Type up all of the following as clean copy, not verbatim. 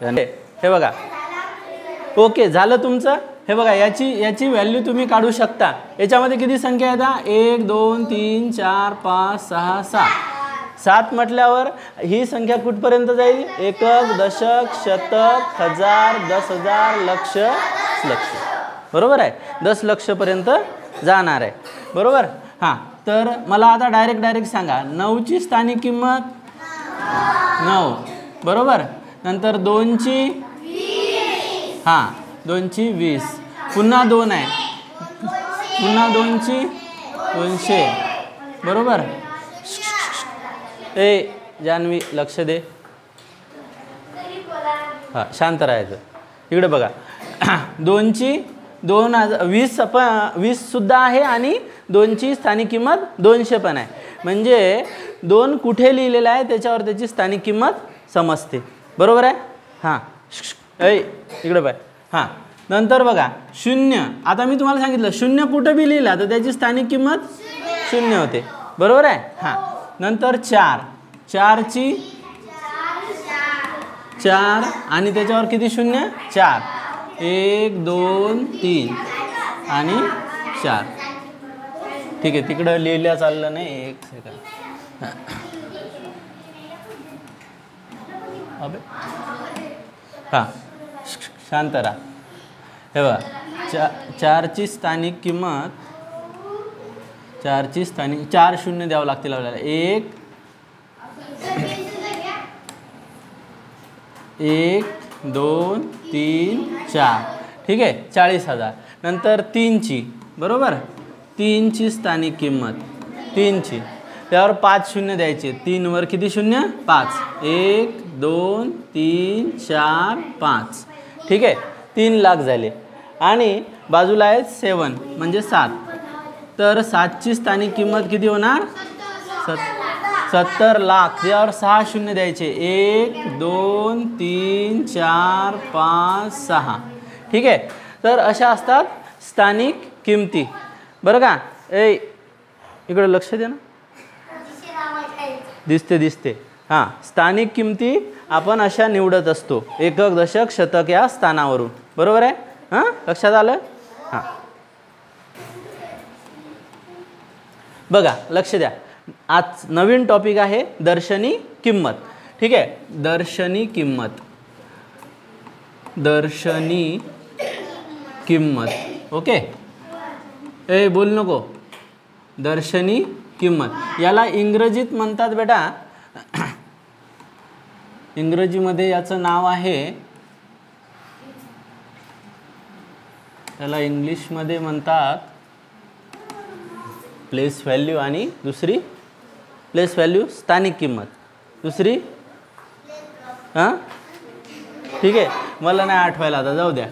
हे बघा, ओके झालं तुमचं. हे बघा, याची व्हॅल्यू तुम्ही काढू शकता. याच्यामध्ये किती संख्या येतात? 1 2 3 4 5 6 7. 7 म्हटल्यावर ही संख्या कुठपर्यंत जाईल? एकक, दशक, शतक, हजार, 10,000, लक्ष, लक्ष. बरोबर आहे, 10 लक्षपर्यंत जाणार आहे. बरोबर. हां, तर मला आता डायरेक्ट सांगा, 9ची स्थानिक किंमत 9. बरोबर. नंतर 2ची 2ची 20. पुन्हा 2 आहे, पुन्हा 2ची 200. बरोबर. ए जान्हवी लक्ष दे. हां, शांत राहायचं. इकडे बघा, 2ची 20 सुद्धा आहे आणि 2ची स्थानिक किंमत 200 पण आहे. म्हणजे 2 कुठे लिहिलेला आहे त्याच्यावर त्याची स्थानिक किंमत समजते. बरोबर आहे. हां, इकडे पाय. हां, नंतर बघा 0. आता मी तुम्हाला सांगितलं 0 कुठं बी लिहिला तर त्याची स्थानिक किंमत 0 होते. बरोबर आहे. हां, नंतर 4. 4ची 4 आणि त्याच्यावर किती शून्य? 4. 1 2 3 आणि 4. ठीक आहे, तिकडं लिहिल्या चाललं नाही. 1 सेकंड. हां, शांत राहा. हे बघा, 4ची स्थानिक किंमत 4ची स्थानिक 4 शून्य द्यावं लागतील आपल्याला. 1 2 3 4. ठीक आहे, 40,000. नंतर 3ची. बरोबर, 3ची स्थानिक किंमत 3ची, त्यावर 5 शून्य द्यायचे. 3 वर किती शून्य? 5. 1 2 3 4 5. ठीक आहे, 3 लाख झाले. आणि बाजूला आहे 7 म्हणजे 7. तर 7ची स्थानिक किंमत किती होणार? 70 लाख. त्यावर 6 शून्य द्यायचे. 1 2 3 4 5 6. ठीक आहे, तर अशा असतात स्थानिक किमती. बरं का. इकडे लक्ष द्या ना. दिसते. हां, स्थानिक किमती आपण अशा निवडत असतो, एकक, दशक, शतक या स्थानावरून. बरोबर आहे. हां, लक्षात आलं. हां, बघा लक्ष द्या. आज नवीन टॉपिक आहे दर्शनी किंमत. ठीक आहे, दर्शनी किंमत. ओके. बोल नको. दर्शनी किंमत याला इंग्रजीत म्हणतात बेटा. इंग्रजीमध्ये याचं नाव आहे, त्याला इंग्लिशमध्ये म्हणतात प्लेस व्हॅल्यू. आणि दुसरी प्लेस व्हॅल्यू स्थानिक किंमत, दुसरी ठीक आहे, मला नाही आठवायला आता, जाऊ द्या.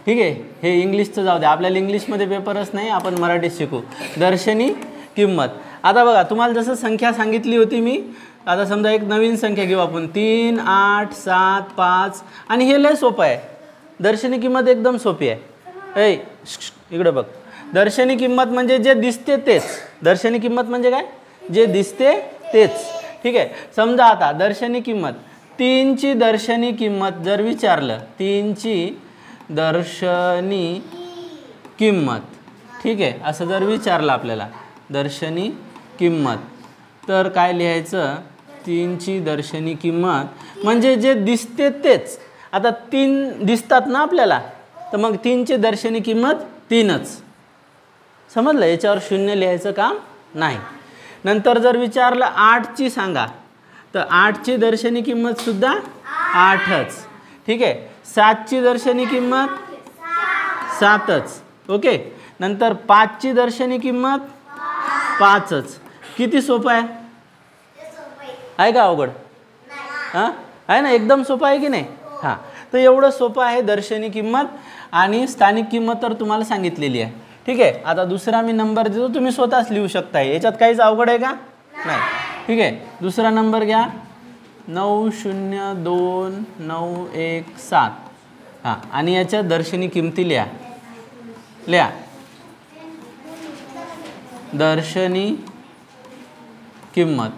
ठीक आहे, हे इंग्लिशचं जाऊ द्या, आपल्याला इंग्लिशमध्ये पेपरच नाही, आपण मराठीत शिकू. दर्शनी किंमत. आता बघा, तुम्हाला जसं संख्या सांगितली होती मी, आता समजा एक नवीन संख्या घेऊ आपण, 3 8 7 5. आणि हे लय सोपं आहे. दर्शनी किंमत एकदम सोपी आहे. इकडे बघ. दर्शनी किंमत म्हणजे जे दिसते तेच. दर्शनी किंमत म्हणजे काय? जे दिसते तेच. ठीक आहे, समजा आता दर्शनी किंमत 3ची दर्शनी किंमत जर विचारलं, 3ची दर्शनी किंमत, ठीक आहे, असं जर विचारलं आपल्याला दर्शनी किंमत, तर काय लिहायचं? 3ची दर्शनी किंमत म्हणजे जे दिसते तेच. आता 3 दिसतात ना आपल्याला, तर मग 3ची दर्शनी किंमत 3च. समजलं? याच्यावर शून्य लिहायचं काम नाही. नंतर जर विचारलं 8ची सांगा, तर 8ची दर्शनी किंमत सुद्धा 8च. ठीक आहे, 7ची दर्शनी किंमत 7च. ओके. नंतर 5ची दर्शनी किंमत 5च. किती सोपं आहे का अवघड? हां, आहे ना, एकदम सोपं आहे की नाही? हां, तर एवढं सोपं आहे दर्शनी किंमत. आणि स्थानिक किंमत तर तुम्हाला सांगितलेली आहे. ठीक आहे, आता दुसरा मी नंबर देतो, तुम्ही स्वतःच लिहू शकता. याच्यात काहीच अवघड आहे का? नाही. ठीक आहे, दुसरा नंबर घ्या, 902917. हां, आणि याच्या दर्शनी किमती लिहा. दर्शनी किंमत.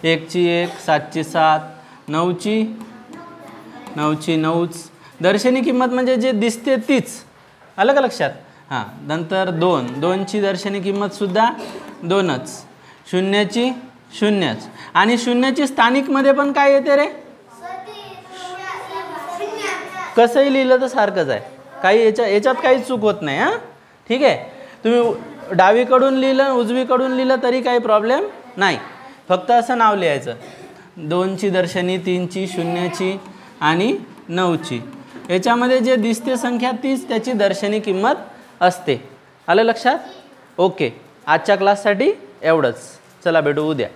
एकची एक, सातची सात, नऊची नऊच. दर्शनी किंमत म्हणजे जे दिसते तीच, आलं का लक्षात? हां. नंतर दोनची दर्शनी किंमतसुद्धा 2च, शून्याची शून्यच. आणि शून्याची स्थानिकमध्ये पण काय येते रे? कसंही लिहिलं तर सारखंच आहे, काही याच्यात काही चूक होत नाही. हां, ठीक आहे. तुम्ही डावीकडून लिहिलं उजवीकडून लिहिलं तरी काही प्रॉब्लेम नाही, फक्त असं नाव लिहायचं. 2ची दर्शनी, 3ची, शून्याची आणि 9ची. याच्यामध्ये जे दिसते संख्या तीच त्याची दर्शनी किंमत असते. आलं लक्षात? ओके. आजच्या क्लाससाठी एवढंच. चला भेटू उद्या.